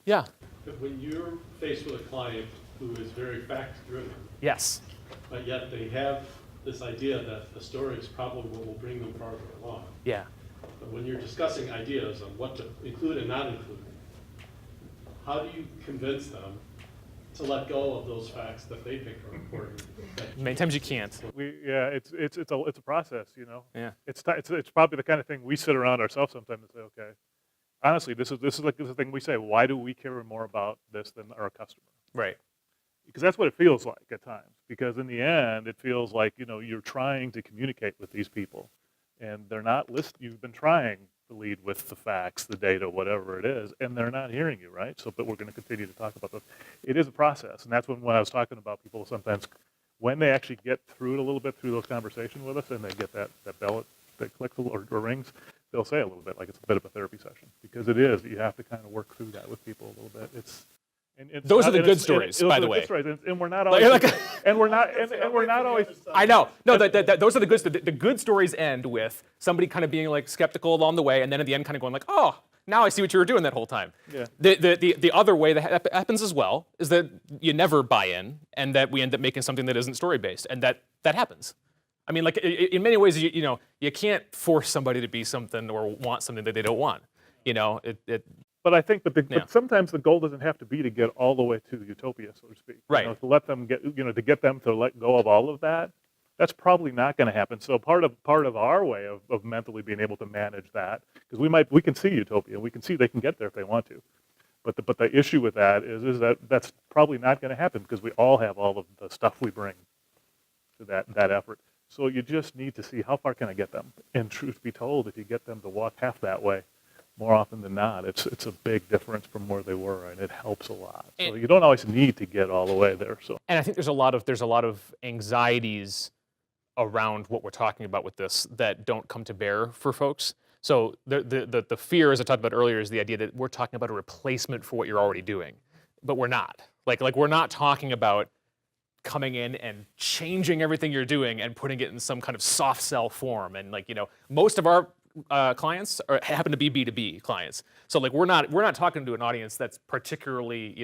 Yeah. When you're faced with a client who is very fact-driven, Yes. but yet they have this idea that the story is probably what will bring them farther along. Yeah. But when you're discussing ideas on what to include and not include, how do you convince them to let go of those facts that they think are important? Many times you can't. It's a process, you know. Yeah. It's probably the kind of thing we sit around ourselves sometimes and say, okay, honestly, this is the thing we say. Why do we care more about this than our customer? Right. Because that's what it feels like at times. Because in the end, it feels like you're trying to communicate with these people, and they're not listening. You've been trying to lead with the facts, the data, whatever it is, and they're not hearing you, right? So, but we're going to continue to talk about this. It is a process, and that's when I was talking about people sometimes when they actually get through it a little bit through those conversations with us, and they get that bell that clicks or rings, they'll say a little bit like it's a bit of a therapy session, because it is. You have to kind of work through that with people a little bit. Those are the good stories, by the way. And we're not always, and we're not always. I know. No, those are the good. The good stories end with somebody kind of being like skeptical along the way, and then at the end, kind of going like, "Oh, now I see what you were doing that whole time." Yeah. The other way that happens as well is that you never buy in, and that we end up making something that isn't story based, and that happens. I mean, like in many ways, you can't force somebody to be something or want something that they don't want. But I think, but sometimes the goal doesn't have to be to get all the way to utopia, so to speak. Right. To let them get, to get them to let go of all of that, that's probably not going to happen. So part of our way of mentally being able to manage that, because we can see utopia, we can see they can get there if they want to, but the issue with that is that that's probably not going to happen, because we all have all of the stuff we bring to that effort. So you just need to see how far can I get them. And truth be told, if you get them to walk half that way, more often than not, it's a big difference from where they were, and it helps a lot. So you don't always need to get all the way there. So, and I think there's a lot of anxieties around what we're talking about with this that don't come to bear for folks. So the fear, as I talked about earlier, is the idea that we're talking about a replacement for what you're already doing, but we're not. Like we're not talking about coming in and changing everything you're doing and putting it in some kind of soft sell form. And most of our clients happen to be B2B clients. So like we're not talking to an audience that's particularly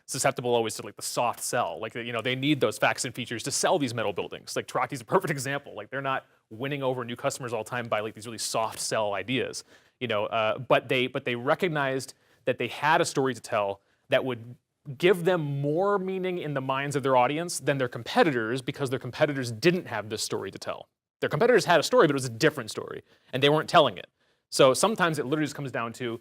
susceptible always to like the soft sell. Like they need those facts and features to sell these metal buildings. Like Taraki's a perfect example. Like they're not winning over new customers all the time by like these really soft sell ideas. But they recognized that they had a story to tell that would give them more meaning in the minds of their audience than their competitors, because their competitors didn't have this story to tell. Their competitors had a story, but it was a different story, and they weren't telling it. So sometimes it literally just comes down to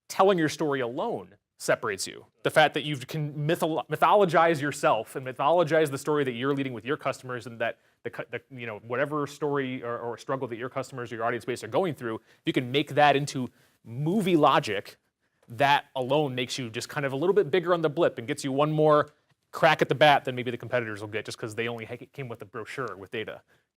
telling your story alone separates you. The fact that you can mythologize yourself and mythologize the story that you're leading with your customers, and that whatever story or struggle that your customers or your audience base are going through, if you can make that into movie logic, that alone makes you just kind of a little bit bigger on the blip and gets you one more crack at the bat than maybe the competitors will get, just because they only came with a brochure with data.